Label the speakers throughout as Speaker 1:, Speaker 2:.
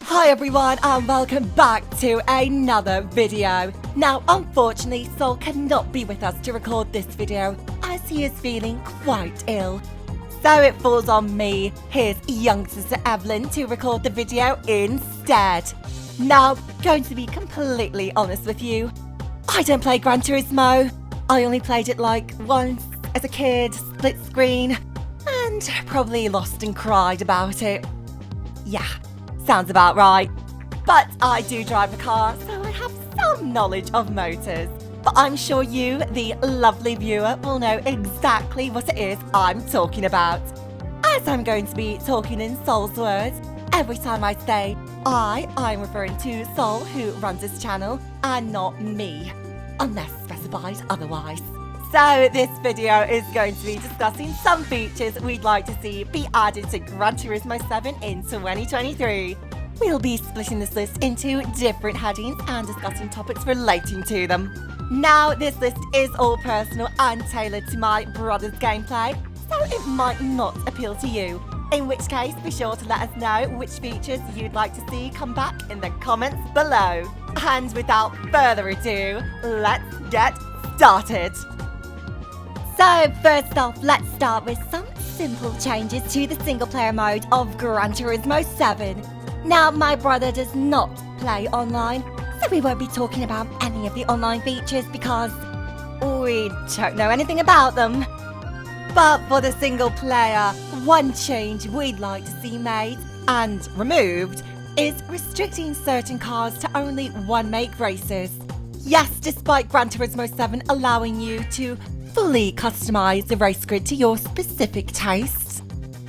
Speaker 1: Hi everyone and welcome back to another video. Now unfortunately Sol cannot be with us to record this video as he is feeling quite ill. So it falls on me, his young sister Eveline, to record the video instead. Now, going to be completely honest with you, I don't play Gran Turismo. I only played it like once as a kid, split screen, and probably lost and cried about it. Yeah. Sounds about right. But I do drive a car, so I have some knowledge of motors. But I'm sure you, the lovely viewer, will know exactly what it is I'm talking about. As I'm going to be talking in Sol's words, every time I say I'm referring to Sol, who runs this channel, and not me, unless specified otherwise. So this video is going to be discussing some features we'd like to see be added to Gran Turismo 7 in 2023. We'll be splitting this list into different headings and discussing topics relating to them. Now, this list is all personal and tailored to my brother's gameplay, so it might not appeal to you. In which case, be sure to let us know which features you'd like to see come back in the comments below. And without further ado, let's get started. So first off, let's start with some simple changes to the single player mode of Gran Turismo 7. Now, my brother does not play online, so we won't be talking about any of the online features because we don't know anything about them. But for the single player, one change we'd like to see made and removed is restricting certain cars to only one-make races. Yes, despite Gran Turismo 7 allowing you to fully customize the race grid to your specific tastes,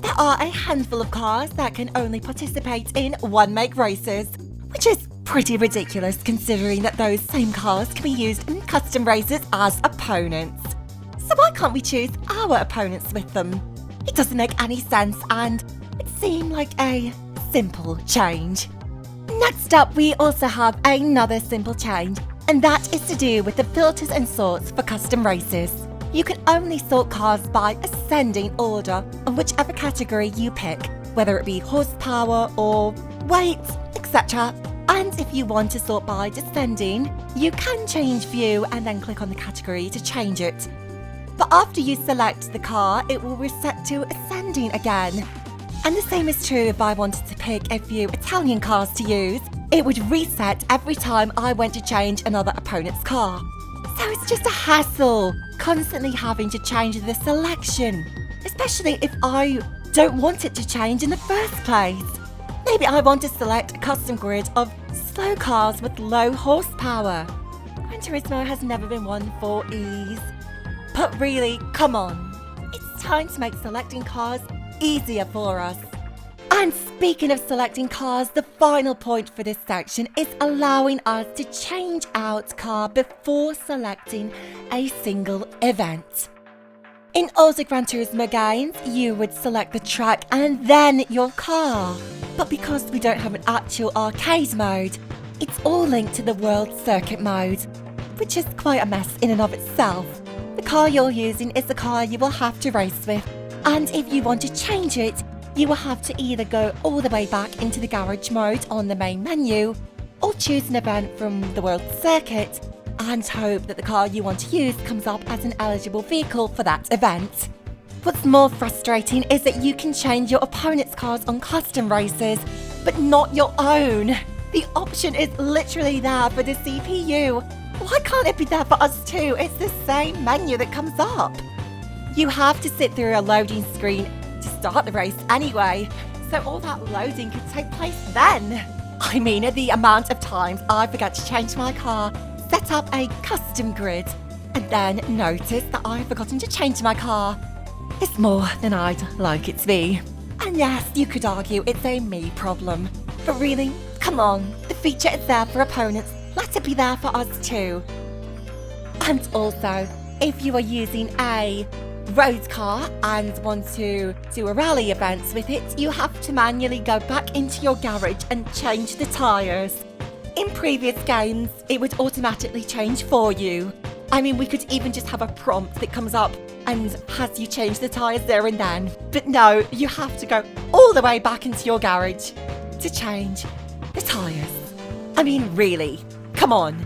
Speaker 1: there are a handful of cars that can only participate in one-make races, which is pretty ridiculous considering that those same cars can be used in custom races as opponents. So why can't we choose our opponents with them? It doesn't make any sense and it seemed like a simple change. Next up, we also have another simple change, and that is to do with the filters and sorts for custom races. You can only sort cars by ascending order on whichever category you pick, whether it be horsepower or weight, etc. And if you want to sort by descending, you can change view and then click on the category to change it. But after you select the car, it will reset to ascending again. And the same is true if I wanted to pick a few Italian cars to use. It would reset every time I went to change another opponent's car. So it's just a hassle, constantly having to change the selection, especially if I don't want it to change in the first place. Maybe I want to select a custom grid of slow cars with low horsepower. Gran Turismo has never been one for ease. But really, come on, it's time to make selecting cars easier for us. And speaking of selecting cars, the final point for this section is allowing us to change out car before selecting a single event. In older Gran Turismo games, you would select the track and then your car. But because we don't have an actual arcade mode, it's all linked to the World Circuit mode, which is quite a mess in and of itself. The car you're using is the car you will have to race with, and if you want to change it, you will have to either go all the way back into the garage mode on the main menu, or choose an event from the World Circuit and hope that the car you want to use comes up as an eligible vehicle for that event. What's more frustrating is that you can change your opponent's cars on custom races, but not your own. The option is literally there for the CPU. Why can't it be there for us too? It's the same menu that comes up. You have to sit through a loading screen to start the race anyway, so all that loading could take place then. I mean, the amount of times I forgot to change my car, set up a custom grid, and then notice that I've forgotten to change my car. It's more than I'd like it to be. And yes, you could argue it's a me problem, but really, come on, the feature is there for opponents, let it be there for us too. And also, if you are using a road car and want to do a rally events with it, you have to manually go back into your garage and change the tyres. In previous games, it would automatically change for you. I mean, we could even just have a prompt that comes up and has you change the tyres there and then. But no, you have to go all the way back into your garage to change. tires. I mean, really, come on.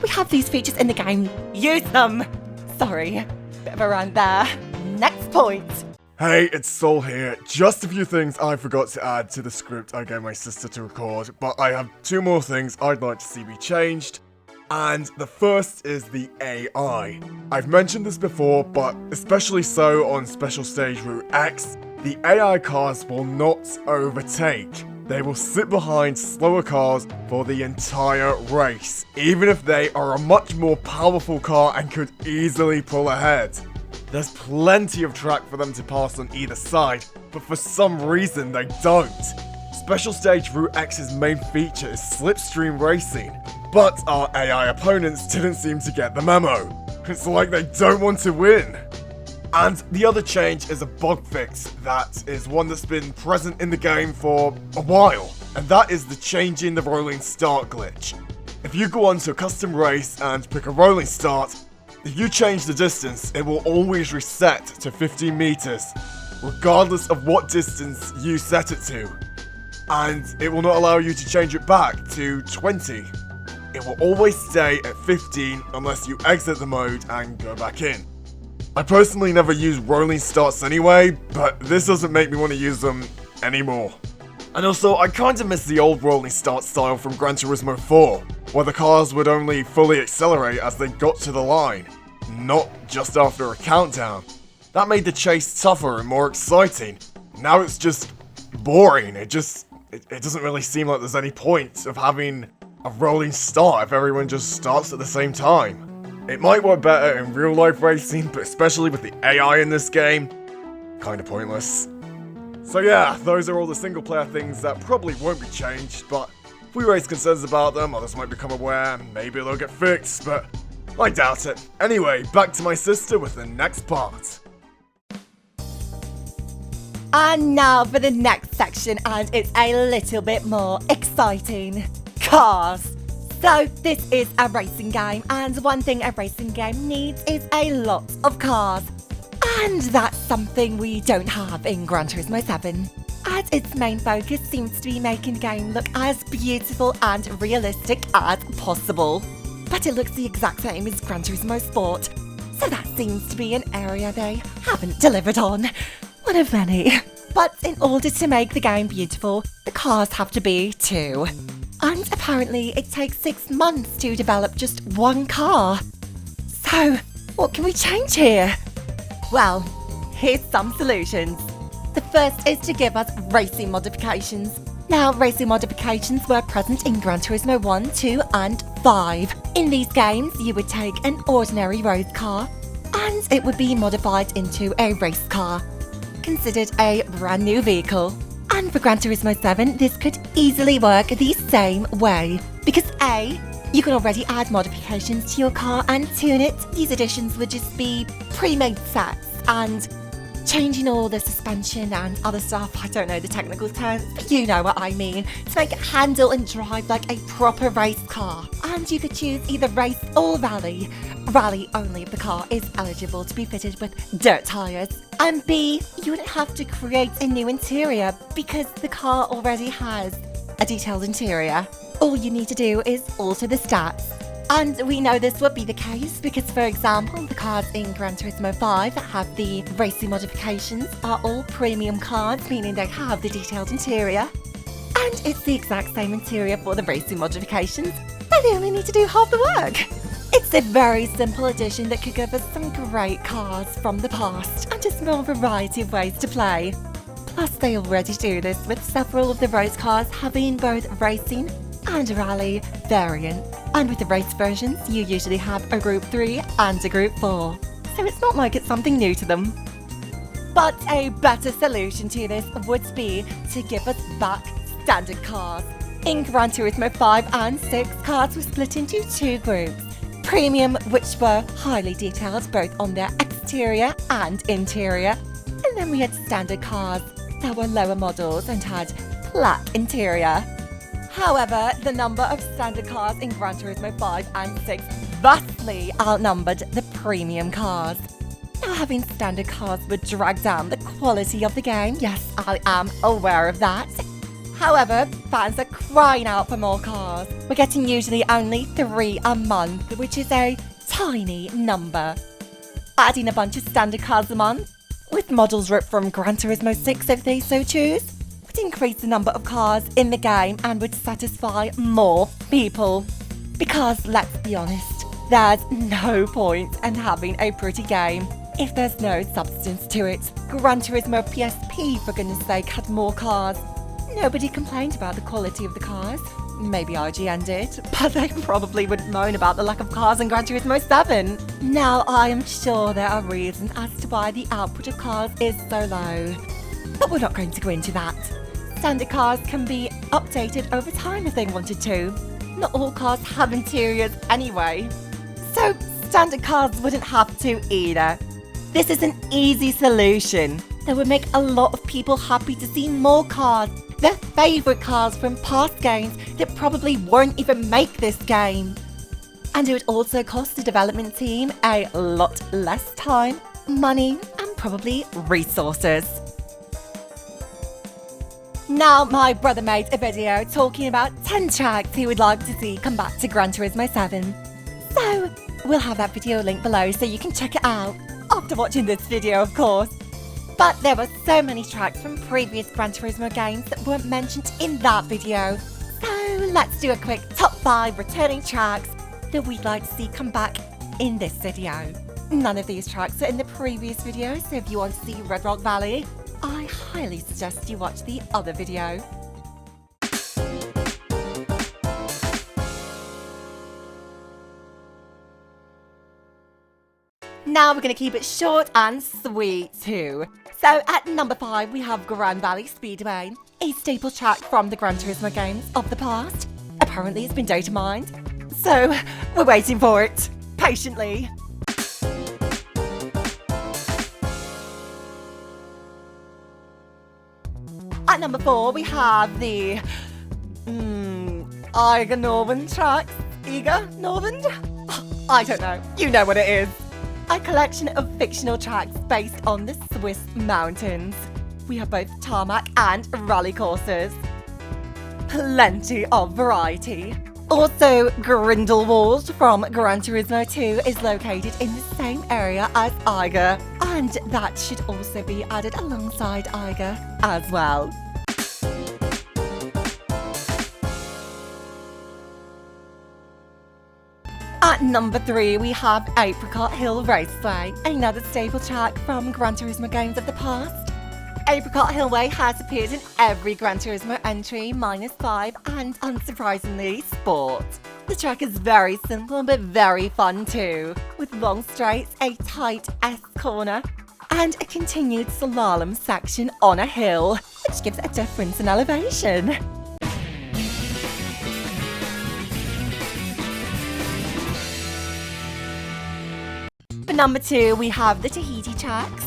Speaker 1: We have these features in the game. Use them. Sorry, bit of a rant there. Next point.
Speaker 2: Hey, it's Sol here. Just a few things I forgot to add to the script I gave my sister to record, but I have 2 more things I'd like to see be changed. And the first is the AI. I've mentioned this before, but especially so on Special Stage Route X, the AI cars will not overtake. They will sit behind slower cars for the entire race, even if they are a much more powerful car and could easily pull ahead. There's plenty of track for them to pass on either side, but for some reason they don't. Special Stage Route X's main feature is slipstream racing, but our AI opponents didn't seem to get the memo. It's like they don't want to win. And the other change is a bug fix that is one that's been present in the game for a while, and that is the changing the rolling start glitch. If you go onto a custom race and pick a rolling start, if you change the distance, it will always reset to 15 meters, regardless of what distance you set it to. And it will not allow you to change it back to 20. It will always stay at 15 unless you exit the mode and go back in. I personally never use rolling starts anyway, but this doesn't make me want to use them anymore. And also, I kinda miss the old rolling start style from Gran Turismo 4, where the cars would only fully accelerate as they got to the line, not just after a countdown. That made the chase tougher and more exciting. Now it's just boring. It doesn't really seem like there's any point of having a rolling start if everyone just starts at the same time. It might work better in real life racing, but especially with the AI in this game, kinda pointless. So yeah, those are all the single player things that probably won't be changed, but if we raise concerns about them, others might become aware, maybe they'll get fixed, but I doubt it. Anyway, back to my sister with the next part.
Speaker 1: And now for the next section, and it's a little bit more exciting. Cars. So this is a racing game, and one thing a racing game needs is a lot of cars. And that's something we don't have in Gran Turismo 7. As its main focus seems to be making the game look as beautiful and realistic as possible. But it looks the exact same as Gran Turismo Sport, so that seems to be an area they haven't delivered on. One of many. But in order to make the game beautiful, the cars have to be 2. And apparently it takes 6 months to develop just 1 car. So, what can we change here? Well, here's some solutions. The first is to give us racing modifications. Now, racing modifications were present in Gran Turismo 1, 2 and 5. In these games, you would take an ordinary road car and it would be modified into a race car, considered a brand new vehicle. And for Gran Turismo 7, this could easily work the same way. Because A, you can already add modifications to your car and tune it. These additions would just be pre-made sets and changing all the suspension and other stuff. I don't know the technical terms, but you know what I mean. To make it handle and drive like a proper race car. And you could choose either race or rally. Rally only if the car is eligible to be fitted with dirt tyres. And B, you wouldn't have to create a new interior because the car already has a detailed interior. All you need to do is alter the stats. And we know this would be the case because, for example, the cars in Gran Turismo 5 that have the racing modifications are all premium cars, meaning they have the detailed interior. And it's the exact same interior for the racing modifications. They only need to do half the work. It's a very simple addition that could give us some great cars from the past and a small variety of ways to play. Plus, they already do this with several of the race cars having both racing and rally variants. And with the race versions, you usually have a Group 3 and a Group 4. So it's not like it's something new to them. But a better solution to this would be to give us back standard cars. In Gran Turismo 5 and 6, cars were split into 2 groups. Premium, which were highly detailed both on their exterior and interior. And then we had standard cars that were lower models and had black interior. However, the number of standard cars in Gran Turismo 5 and 6 vastly outnumbered the premium cars. Now, having standard cars would drag down the quality of the game. Yes, I am aware of that. However, fans are crying out for more cars. We're getting usually only 3 a month, which is a tiny number. Adding a bunch of standard cars a month, with models ripped from Gran Turismo 6 if they so choose, would increase the number of cars in the game and would satisfy more people. Because let's be honest, there's no point in having a pretty game if there's no substance to it. Gran Turismo PSP, for goodness sake, had more cars. Nobody complained about the quality of the cars. Maybe IGN did, but they probably wouldn't moan about the lack of cars in Gran Turismo 7. Now, I am sure there are reasons as to why the output of cars is so low, but we're not going to go into that. Standard cars can be updated over time if they wanted to. Not all cars have interiors anyway, so standard cars wouldn't have to either. This is an easy solution that would make a lot of people happy to see more cars, their favourite cars from past games that probably won't even make this game. And it would also cost the development team a lot less time, money, and probably resources. Now, my brother made a video talking about 10 tracks he would like to see come back to Gran Turismo 7. So, we'll have that video linked below so you can check it out, after watching this video of course. But there were so many tracks from previous Gran Turismo games that weren't mentioned in that video. So let's do a quick top 5 returning tracks that we'd like to see come back in this video. None of these tracks are in the previous video, so if you want to see Red Rock Valley, I highly suggest you watch the other video. Now we're going to keep it short and sweet too. So at number 5 we have Grand Valley Speedway, a staple track from the Gran Turismo games of the past. Apparently it's been data mined, so we're waiting for it, patiently. At number 4 we have the Eiger Northern tracks. Eiger Northern? I don't know, you know what it is. A collection of fictional tracks based on the Swiss mountains. We have both tarmac and rally courses. Plenty of variety. Also, Grindelwald from Gran Turismo 2 is located in the same area as Eiger, and that should also be added alongside Eiger as well. At number 3 we have Apricot Hill Raceway, another staple track from Gran Turismo games of the past. Apricot Hillway has appeared in every Gran Turismo entry -5 and, unsurprisingly, Sport. The track is very simple but very fun too, with long straights, a tight S-corner, and a continued slalom section on a hill, which gives a difference in elevation. For number 2 we have the Tahiti tracks.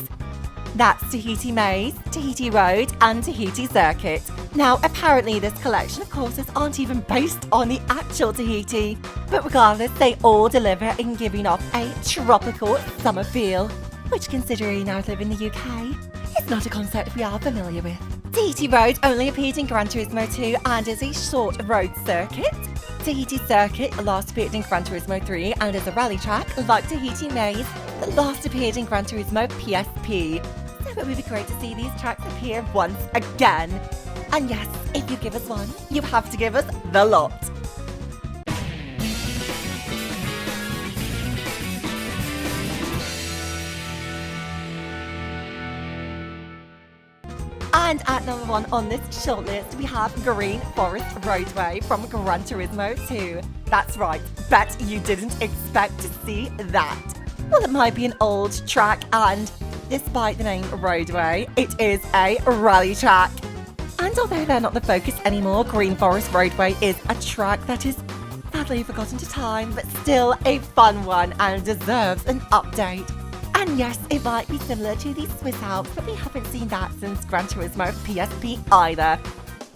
Speaker 1: That's Tahiti Maze, Tahiti Road and Tahiti Circuit. Now apparently this collection of courses aren't even based on the actual Tahiti, but regardless they all deliver in giving off a tropical summer feel, which considering I live in the UK, is not a concept we are familiar with. Tahiti Road only appeared in Gran Turismo 2 and is a short road circuit. Tahiti Circuit last appeared in Gran Turismo 3 and is a rally track like Tahiti Maze that last appeared in Gran Turismo PSP. So it would be great to see these tracks appear once again. And yes, if you give us one, you have to give us the lot. And at number 1 on this shortlist, we have Green Forest Roadway from Gran Turismo 2. That's right, bet you didn't expect to see that. Well, it might be an old track, and despite the name Roadway, it is a rally track. And although they're not the focus anymore, Green Forest Roadway is a track that is sadly forgotten to time, but still a fun one and deserves an update. And yes, it might be similar to the Swiss Alps, but we haven't seen that since Gran Turismo PSP either.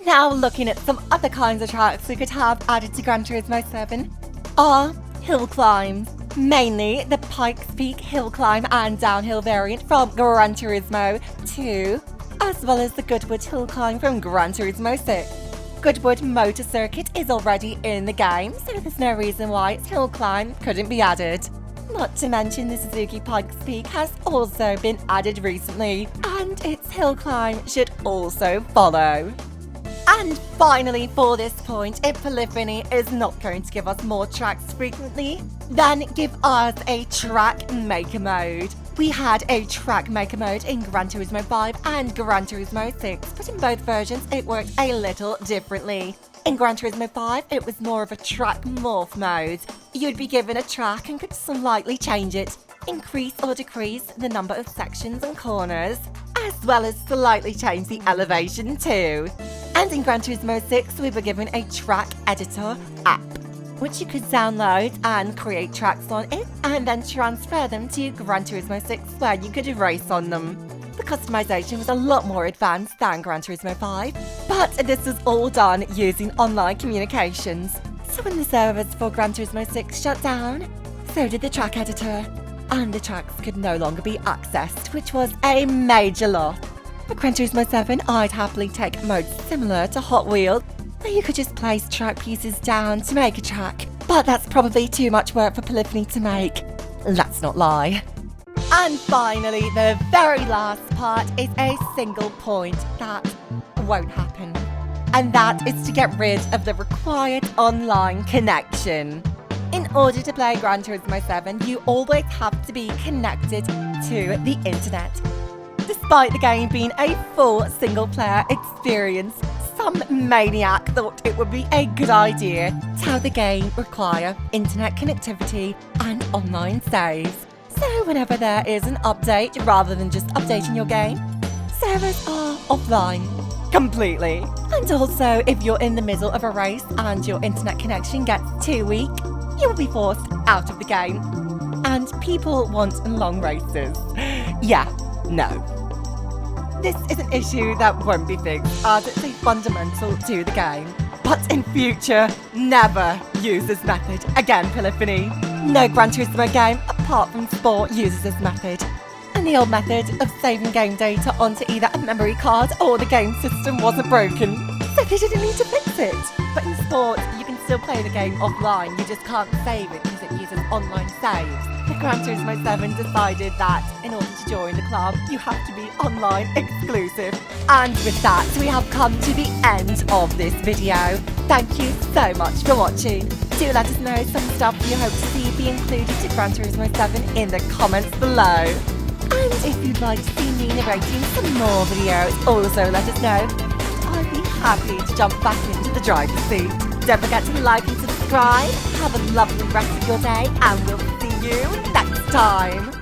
Speaker 1: Now looking at some other kinds of tracks we could have added to Gran Turismo 7 are hill climbs. Mainly the Pikes Peak hill climb and downhill variant from Gran Turismo 2, as well as the Goodwood hill climb from Gran Turismo 6. Goodwood Motor Circuit is already in the game, so there's no reason why its hill climb couldn't be added. Not to mention the Suzuki Pikes Peak has also been added recently, and its hill climb should also follow. And finally, for this point, if Polyphony is not going to give us more tracks frequently, then give us a track maker mode. We had a track maker mode in Gran Turismo 5 and Gran Turismo 6, but in both versions it worked a little differently. In Gran Turismo 5, it was more of a track morph mode. You'd be given a track and could slightly change it, increase or decrease the number of sections and corners, as well as slightly change the elevation too. And in Gran Turismo 6, we were given a track editor app, which you could download and create tracks on it, and then transfer them to Gran Turismo 6 where you could race on them. The customization was a lot more advanced than Gran Turismo 5, but this was all done using online communications. So when the servers for Gran Turismo 6 shut down, so did the track editor, and the tracks could no longer be accessed, which was a major loss. For Gran Turismo 7, I'd happily take modes similar to Hot Wheels, where you could just place track pieces down to make a track, but that's probably too much work for Polyphony to make. Let's not lie. And finally, the very last part is a single point that won't happen. And that is to get rid of the required online connection. In order to play Gran Turismo 7, you always have to be connected to the internet. Despite the game being a full single-player experience, some maniac thought it would be a good idea to have the game require internet connectivity and online saves. So whenever there is an update, rather than just updating your game, servers are offline completely. And also, if you're in the middle of a race and your internet connection gets too weak, you will be forced out of the game. And people want long races. Yeah, no. This is an issue that won't be fixed, as it's a fundamental to the game. But in future, never use this method again, Polyphony. No Gran Turismo game, apart from Sport, uses this method. And the old method of saving game data onto either a memory card or the game system wasn't broken, so they didn't need to fix it. But in Sport, you can still play the game offline, you just can't save it because it uses online saves. The Gran Turismo 7 decided that in order to join the club, you have to be online exclusive. And with that, we have come to the end of this video. Thank you so much for watching. Do let us know some stuff you hope to see be included to Gran Turismo 7 in the comments below. And if you'd like to see me narrating some more videos, also let us know. I'd be happy to jump back into the driver's seat. Don't forget to like and subscribe. Have a lovely rest of your day, and we'll see you next time.